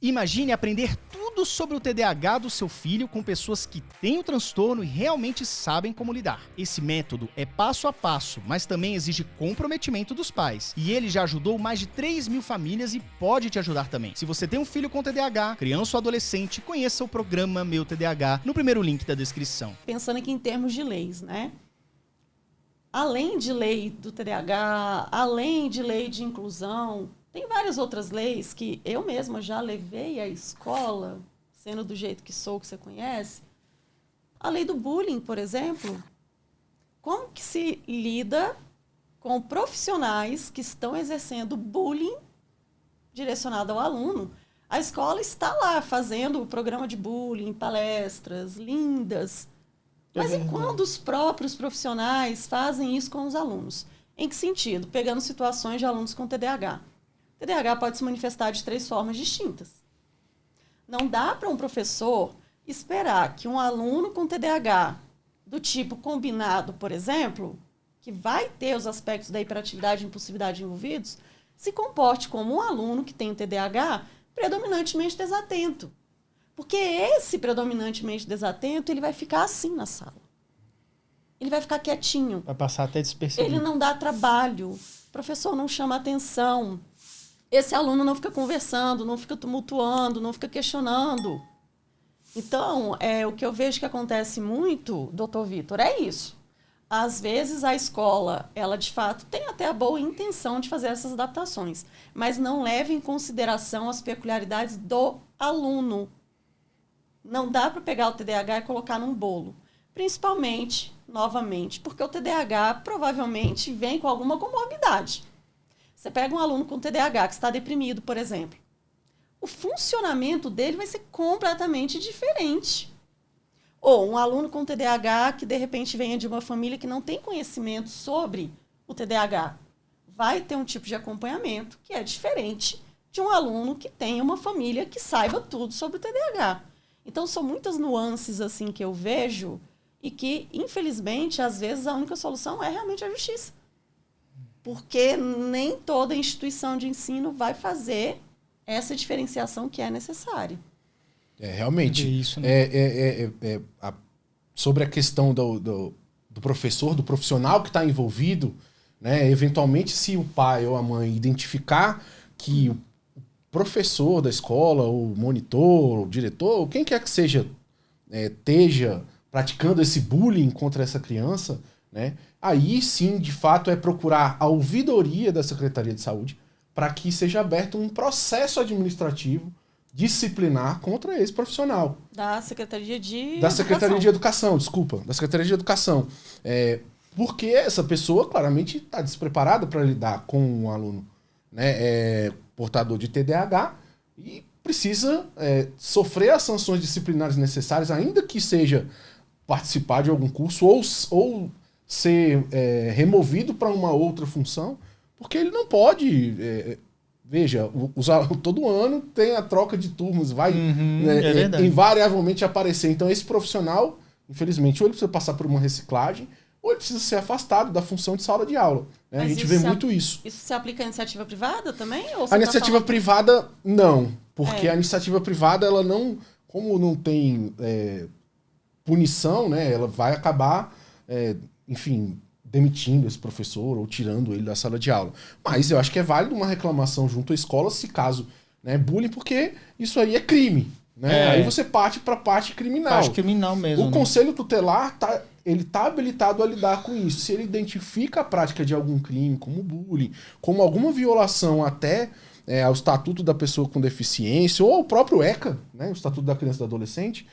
Imagine aprender tudo sobre o TDAH do seu filho com pessoas que têm o transtorno e realmente sabem como lidar. Esse método é passo a passo, mas também exige comprometimento dos pais. E ele já ajudou mais de 3.000 famílias e pode te ajudar também. Se você tem um filho com TDAH, criança ou adolescente, conheça o programa Meu TDAH no primeiro link da descrição. Pensando aqui em termos de leis, né? Além de lei do TDAH, além de lei de inclusão, tem várias outras leis que eu mesma já levei à escola, sendo do jeito que sou, que você conhece. A lei do bullying, por exemplo. Como que se lida com profissionais que estão exercendo bullying direcionado ao aluno? A escola está lá fazendo o programa de bullying, palestras lindas. Mas e quando os próprios profissionais fazem isso com os alunos? Em que sentido? Pegando situações de alunos com TDAH. TDAH pode se manifestar de 3 formas distintas. Não dá para um professor esperar que um aluno com TDAH, do tipo combinado, por exemplo, que vai ter os aspectos da hiperatividade e impulsividade envolvidos, se comporte como um aluno que tem TDAH predominantemente desatento. Porque esse predominantemente desatento, ele vai ficar assim na sala. Ele vai ficar quietinho. Vai passar até despercebido. Ele não dá trabalho. O professor não chama atenção. Esse aluno não fica conversando, não fica tumultuando, não fica questionando. Então, o que eu vejo que acontece muito, doutor Vitor, é isso. Às vezes a escola, ela de fato tem até a boa intenção de fazer essas adaptações, mas não leva em consideração as peculiaridades do aluno. Não dá para pegar o TDAH e colocar num bolo. Principalmente, novamente, porque o TDAH provavelmente vem com alguma comorbidade. Você pega um aluno com TDAH que está deprimido, por exemplo. O funcionamento dele vai ser completamente diferente. Ou um aluno com TDAH que, de repente, venha de uma família que não tem conhecimento sobre o TDAH. Vai ter um tipo de acompanhamento que é diferente de um aluno que tem uma família que saiba tudo sobre o TDAH. Então, são muitas nuances assim que eu vejo e que, infelizmente, às vezes a única solução é realmente a justiça. Porque nem toda instituição de ensino vai fazer essa diferenciação que é necessária. Realmente. Isso, né? Sobre a questão do professor, do profissional que está envolvido, né? Eventualmente, se o pai ou a mãe identificar que o professor da escola, o monitor, o diretor, quem quer que seja, esteja praticando esse bullying contra essa criança, né? Aí sim, de fato, é procurar a ouvidoria da Secretaria de Saúde para que seja aberto um processo administrativo disciplinar contra esse profissional. Da Secretaria de Da Secretaria de Educação, desculpa. Da Secretaria de Educação. Porque essa pessoa claramente está despreparada para lidar com um aluno, né, portador de TDAH e precisa sofrer as sanções disciplinares necessárias, ainda que seja participar de algum curso ou ser removido para uma outra função, porque ele não pode... Veja, todo ano tem a troca de turmas, vai invariavelmente aparecer. Então esse profissional, infelizmente, ou ele precisa passar por uma reciclagem, ou ele precisa ser afastado da função de sala de aula. Né? A gente vê muito isso. Isso se aplica à iniciativa privada também? Ou a iniciativa privada, não. Porque a iniciativa privada, ela não... Como não tem punição, né? Ela vai acabar, enfim... demitindo esse professor ou tirando ele da sala de aula. Mas eu acho que é válido uma reclamação junto à escola, se caso, né, bullying, porque isso aí é crime. Né? Aí você parte para a parte criminal. Parte criminal mesmo. O Conselho Tutelar ele tá habilitado a lidar com isso. Se ele identifica a prática de algum crime, como bullying, como alguma violação até ao Estatuto da Pessoa com Deficiência, ou ao próprio ECA, né, o Estatuto da Criança e do Adolescente,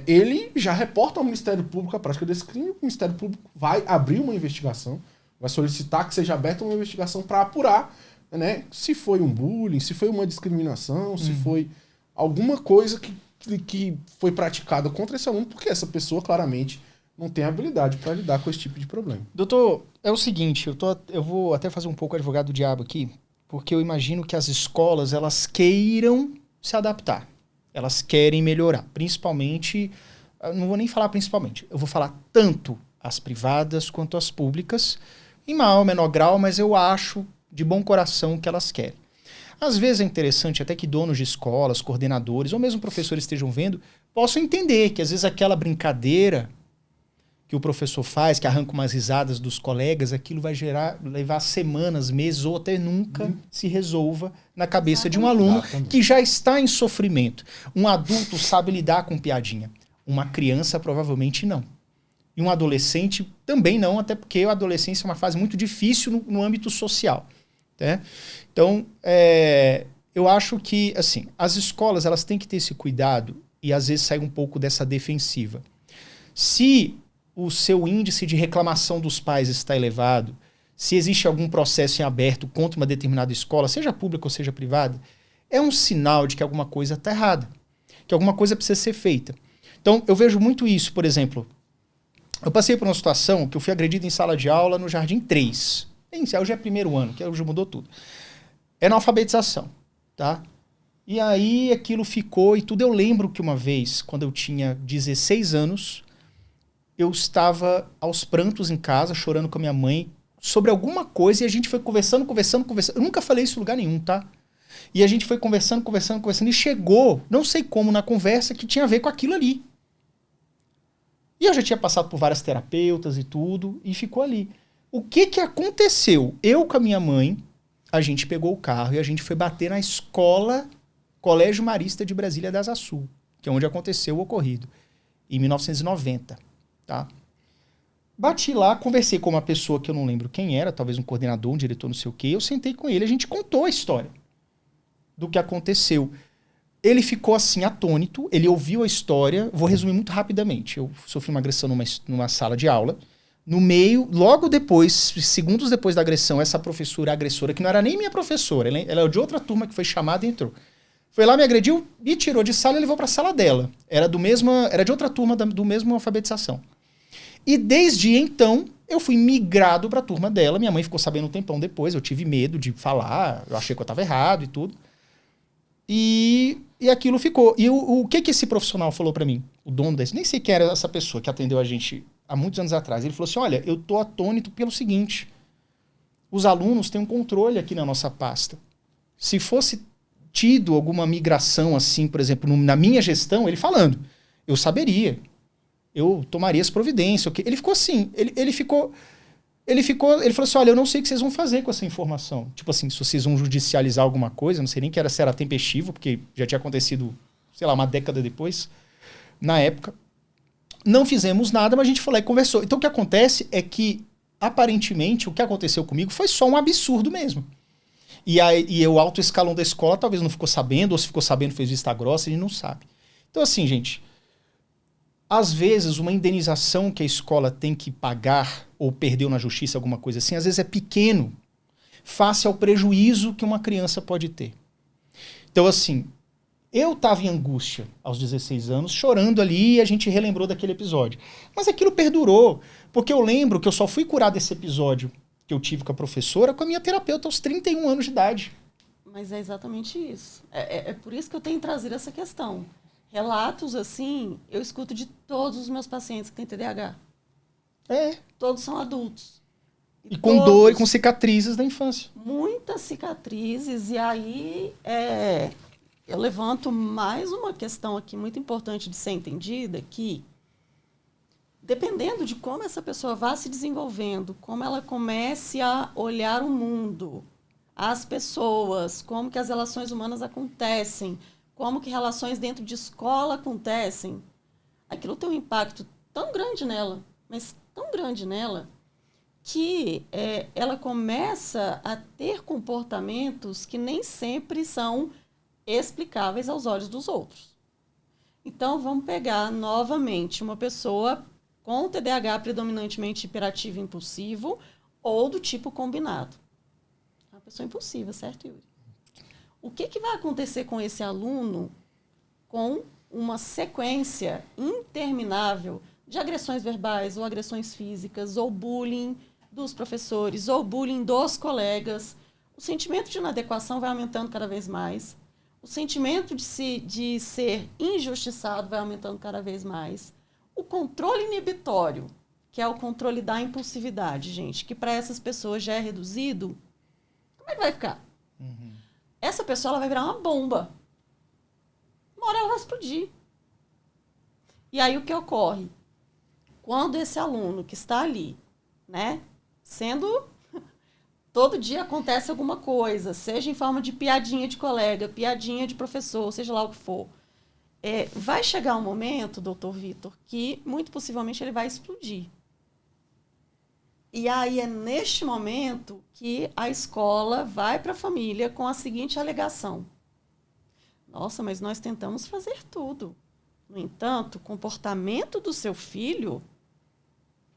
ele já reporta ao Ministério Público a prática desse crime. O Ministério Público vai abrir uma investigação, vai solicitar que seja aberta uma investigação para apurar, né, se foi um bullying, se foi uma discriminação, se foi alguma coisa que foi praticada contra esse aluno, porque essa pessoa claramente não tem habilidade para lidar com esse tipo de problema. Doutor, é o seguinte, eu vou até fazer um pouco advogado do diabo aqui, porque eu imagino que as escolas, elas queiram se adaptar. Elas querem melhorar. Principalmente, não vou nem falar principalmente, eu vou falar tanto as privadas quanto as públicas, em maior ou menor grau, mas eu acho de bom coração que elas querem. às vezes é interessante até que donos de escolas, coordenadores ou mesmo professores estejam vendo, possam entender que às vezes aquela brincadeira que o professor faz, que arranca umas risadas dos colegas, aquilo vai levar semanas, meses ou até nunca se resolva na cabeça de um aluno que já está em sofrimento. Um adulto sabe lidar com piadinha. Uma criança provavelmente não. E um adolescente também não, até porque a adolescência é uma fase muito difícil no âmbito social. Né? Então, eu acho que assim, as escolas elas têm que ter esse cuidado e às vezes sair um pouco dessa defensiva. Se o seu índice de reclamação dos pais está elevado, se existe algum processo em aberto contra uma determinada escola, seja pública ou seja privada, é um sinal de que alguma coisa está errada, que alguma coisa precisa ser feita. Então, eu vejo muito isso, por exemplo, eu passei por uma situação que eu fui agredido em sala de aula no Jardim 3. Hoje é primeiro ano, que hoje mudou tudo. É na alfabetização, tá? E aí aquilo ficou e tudo. Eu lembro que uma vez, quando eu tinha 16 anos, eu estava aos prantos em casa, chorando com a minha mãe, sobre alguma coisa, e a gente foi conversando. Eu nunca falei isso em lugar nenhum, tá? E a gente foi conversando, e chegou, não sei como, na conversa que tinha a ver com aquilo ali. E eu já tinha passado por várias terapeutas e tudo, e ficou ali. O que aconteceu? Eu com a minha mãe, a gente pegou o carro e a gente foi bater na escola Colégio Marista de Brasília da Asa Sul, que é onde aconteceu o ocorrido, em 1990. Tá? Bati lá, conversei com uma pessoa que eu não lembro quem era, talvez um coordenador, um diretor, não sei o quê. Eu sentei com ele, a gente contou a história do que aconteceu. Ele ficou assim, atônito, ele ouviu a história. Vou resumir muito rapidamente. Eu sofri uma agressão numa sala de aula. No meio, logo depois, segundos depois da agressão, essa professora, agressora, que não era nem minha professora, ela era de outra turma que foi chamada e entrou. Foi lá, me agrediu, me tirou de sala e levou para a sala dela. Era de outra turma do mesmo alfabetização. E desde então, eu fui migrado para a turma dela. Minha mãe ficou sabendo um tempão depois, eu tive medo de falar, eu achei que eu estava errado e tudo. E aquilo ficou. E o que esse profissional falou para mim? O dono desse, nem sei quem era essa pessoa que atendeu a gente há muitos anos atrás. Ele falou assim, olha, eu tô atônito pelo seguinte, os alunos têm um controle aqui na nossa pasta. Se fosse tido alguma migração assim, por exemplo, na minha gestão, ele falando, eu saberia, eu tomaria as providências. Okay? Ele ficou assim, ele falou assim, olha, eu não sei o que vocês vão fazer com essa informação. Tipo assim, se vocês vão judicializar alguma coisa, não sei nem se era tempestivo, porque já tinha acontecido, sei lá, uma década depois, na época. Não fizemos nada, mas a gente foi lá e conversou. Então o que acontece é que, aparentemente, o que aconteceu comigo foi só um absurdo mesmo. E o alto escalão da escola talvez não ficou sabendo, ou se ficou sabendo fez vista grossa, a gente não sabe. Então assim, gente, às vezes uma indenização que a escola tem que pagar ou perdeu na justiça, alguma coisa assim, às vezes é pequeno face ao prejuízo que uma criança pode ter. Então assim, eu estava em angústia aos 16 anos, chorando ali, e a gente relembrou daquele episódio. Mas aquilo perdurou, porque eu lembro que eu só fui curar desse episódio que eu tive com a professora, com a minha terapeuta aos 31 anos de idade. Mas é exatamente isso. É por isso que eu tenho trazido essa questão. Relatos assim, eu escuto de todos os meus pacientes que têm TDAH. Todos são adultos. E com dor e com cicatrizes da infância. Muitas cicatrizes, e aí eu levanto mais uma questão aqui muito importante de ser entendida, que dependendo de como essa pessoa vá se desenvolvendo, como ela comece a olhar o mundo, as pessoas, como que as relações humanas acontecem, como que relações dentro de escola acontecem, aquilo tem um impacto tão grande nela, mas tão grande nela, que ela começa a ter comportamentos que nem sempre são explicáveis aos olhos dos outros. Então, vamos pegar novamente uma pessoa com TDAH predominantemente hiperativo e impulsivo ou do tipo combinado. Uma pessoa impulsiva, certo, Yuri? O que vai acontecer com esse aluno com uma sequência interminável de agressões verbais ou agressões físicas ou bullying dos professores ou bullying dos colegas? O sentimento de inadequação vai aumentando cada vez mais. O sentimento de ser injustiçado vai aumentando cada vez mais. O controle inibitório, que é o controle da impulsividade, gente, que para essas pessoas já é reduzido, como é que vai ficar? essa pessoa ela vai virar uma bomba. Uma hora ela vai explodir. E aí o que ocorre? Quando esse aluno que está ali, né, sendo... Todo dia acontece alguma coisa, seja em forma de piadinha de colega, piadinha de professor, seja lá o que for. Vai chegar um momento, doutor Vitor, que muito possivelmente ele vai explodir. E aí é neste momento que a escola vai para a família com a seguinte alegação. Nossa, mas nós tentamos fazer tudo. No entanto, o comportamento do seu filho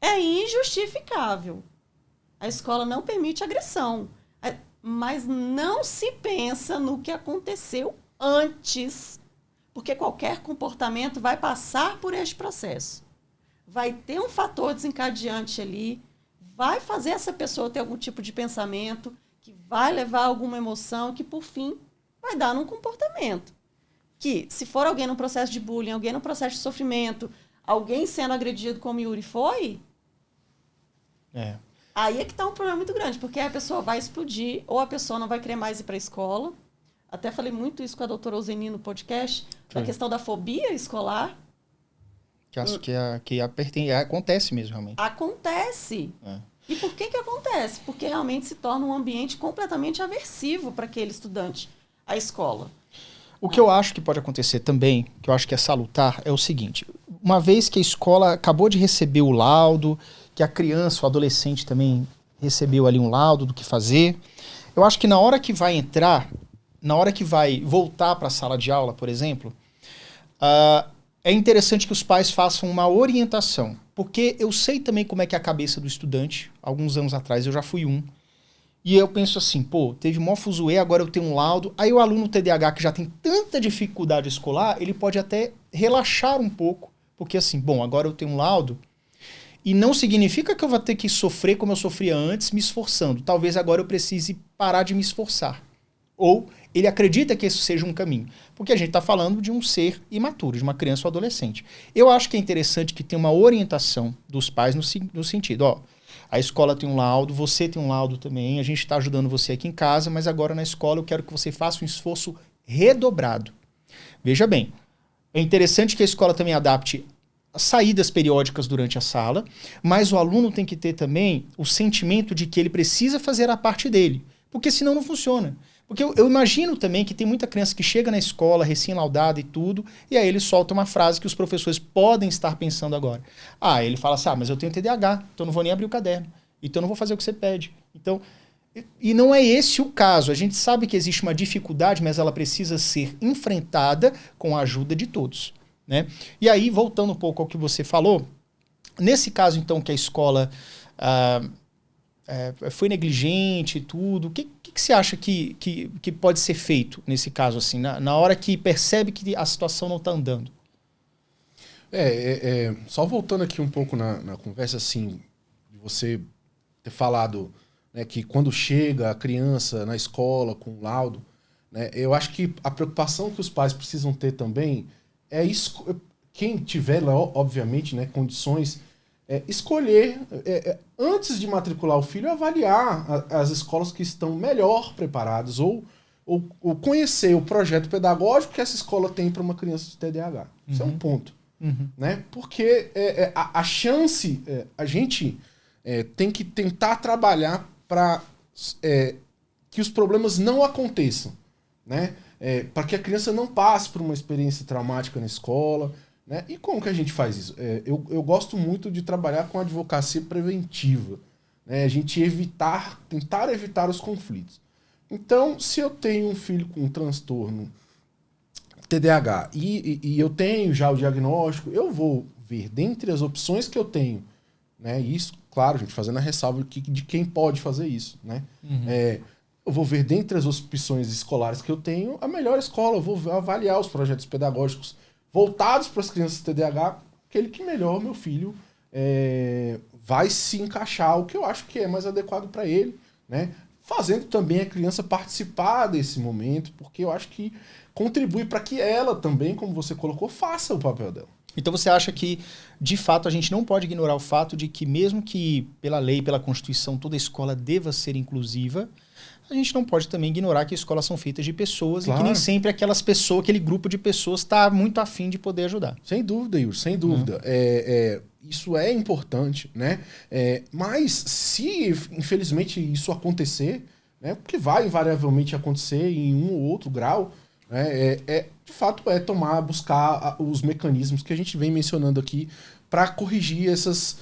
é injustificável. A escola não permite agressão, mas não se pensa no que aconteceu antes, porque qualquer comportamento vai passar por este processo. Vai ter um fator desencadeante ali, vai fazer essa pessoa ter algum tipo de pensamento, que vai levar a alguma emoção, que por fim vai dar num comportamento. Que se for alguém num processo de bullying, alguém num processo de sofrimento, alguém sendo agredido como Yuri foi... Aí é que está um problema muito grande, porque a pessoa vai explodir, ou a pessoa não vai querer mais ir para a escola. Até falei muito isso com a doutora Ozeni no podcast, da questão da fobia escolar. Que acontece mesmo, realmente. Acontece. E por que acontece? Porque realmente se torna um ambiente completamente aversivo para aquele estudante, a escola. O que eu acho que pode acontecer também, que eu acho que é salutar, é o seguinte. Uma vez que a escola acabou de receber o laudo, que a criança, o adolescente também recebeu ali um laudo do que fazer, eu acho que na hora que vai entrar, na hora que vai voltar para a sala de aula, por exemplo, é interessante que os pais façam uma orientação, porque eu sei também como é que é a cabeça do estudante. Alguns anos atrás eu já fui um. E eu penso assim, teve mó fuzuê, agora eu tenho um laudo. Aí o aluno TDAH, que já tem tanta dificuldade escolar, ele pode até relaxar um pouco, porque assim, agora eu tenho um laudo, e não significa que eu vou ter que sofrer como eu sofria antes, me esforçando. Talvez agora eu precise parar de me esforçar. Ou ele acredita que isso seja um caminho. Porque a gente está falando de um ser imaturo, de uma criança ou adolescente. Eu acho que é interessante que tenha uma orientação dos pais no sentido, a escola tem um laudo, você tem um laudo também, a gente está ajudando você aqui em casa, mas agora na escola eu quero que você faça um esforço redobrado. Veja bem, é interessante que a escola também adapte saídas periódicas durante a sala, mas o aluno tem que ter também o sentimento de que ele precisa fazer a parte dele, porque senão não funciona. Porque eu imagino também que tem muita criança que chega na escola recém-laudada e tudo, e aí ele solta uma frase que os professores podem estar pensando agora. Ele fala assim, mas eu tenho TDAH, então não vou nem abrir o caderno, então não vou fazer o que você pede. Então, e não é esse o caso. A gente sabe que existe uma dificuldade, mas ela precisa ser enfrentada com a ajuda de todos. Né? E aí, voltando um pouco ao que você falou, nesse caso, então, que a escola foi negligente e tudo, o que você acha que pode ser feito nesse caso, assim, na hora que percebe que a situação não está andando? Só voltando aqui um pouco na conversa, assim, de você ter falado, né, que quando chega a criança na escola com laudo, né, eu acho que a preocupação que os pais precisam ter também é quem tiver, obviamente, né, condições, escolher, antes de matricular o filho, avaliar as escolas que estão melhor preparadas ou conhecer o projeto pedagógico que essa escola tem para uma criança de TDAH. Isso é um ponto. Né? Porque a chance, a gente tem que tentar trabalhar para que os problemas não aconteçam, né? Para que a criança não passe por uma experiência traumática na escola, né? E como que a gente faz isso? Eu gosto muito de trabalhar com advocacia preventiva, né? A gente tentar evitar os conflitos. Então, se eu tenho um filho com um transtorno TDAH e eu tenho já o diagnóstico, eu vou ver dentre as opções que eu tenho, né? Isso, claro, a gente fazendo a ressalva de quem pode fazer isso, né? Eu vou ver dentre as opções escolares que eu tenho a melhor escola, eu vou avaliar os projetos pedagógicos voltados para as crianças TDAH, aquele que melhor meu filho vai se encaixar, o que eu acho que é mais adequado para ele, né? Fazendo também a criança participar desse momento, porque eu acho que contribui para que ela também, como você colocou, faça o papel dela. Então você acha que, de fato, a gente não pode ignorar o fato de que, mesmo que pela lei, pela Constituição, toda escola deva ser inclusiva, a gente não pode também ignorar que escolas são feitas de pessoas e Claro. que nem sempre aquelas pessoas, aquele grupo de pessoas está muito afim de poder ajudar. Sem dúvida, Yuri, sem dúvida. Isso é importante, né? Mas se, infelizmente, isso acontecer, né? Porque vai invariavelmente acontecer em um ou outro grau, né? De fato, buscar os mecanismos que a gente vem mencionando aqui para corrigir essas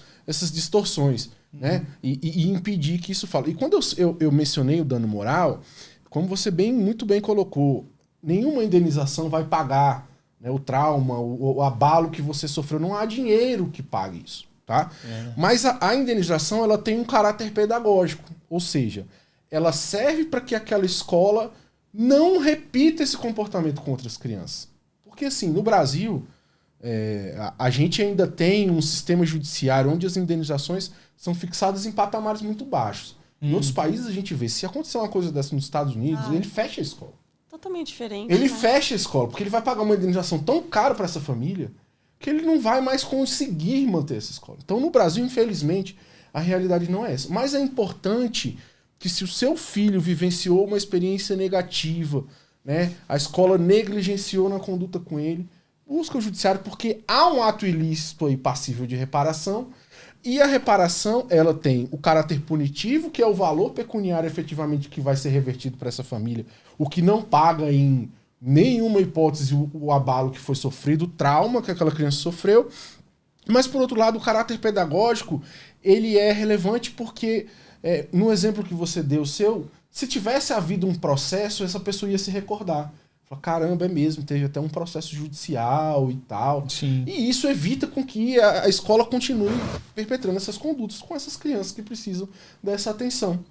distorções, né? E impedir que isso fale. E quando eu mencionei o dano moral, como você muito bem colocou, nenhuma indenização vai pagar, né, o trauma, o abalo que você sofreu. Não há dinheiro que pague isso, tá? Mas a indenização, ela tem um caráter pedagógico, ou seja, ela serve para que aquela escola não repita esse comportamento com outras crianças. Porque, assim, no Brasil, a gente ainda tem um sistema judiciário onde as indenizações são fixadas em patamares muito baixos. Em outros países, a gente vê, se acontecer uma coisa dessa nos Estados Unidos, ele fecha a escola. Totalmente diferente. Ele né? fecha a escola, porque ele vai pagar uma indenização tão cara para essa família que ele não vai mais conseguir manter essa escola. Então, no Brasil, infelizmente, a realidade não é essa. Mas é importante que, se o seu filho vivenciou uma experiência negativa, né, a escola negligenciou na conduta com ele, busca o judiciário, porque há um ato ilícito aí passível de reparação, e a reparação, ela tem o caráter punitivo, que é o valor pecuniário efetivamente que vai ser revertido para essa família, o que não paga em nenhuma hipótese o abalo que foi sofrido, o trauma que aquela criança sofreu. Mas, por outro lado, o caráter pedagógico, ele é relevante porque, no exemplo que você deu se tivesse havido um processo, essa pessoa ia se recordar. Fala, caramba, é mesmo, teve até um processo judicial e tal. Sim. E isso evita com que a escola continue perpetrando essas condutas com essas crianças que precisam dessa atenção.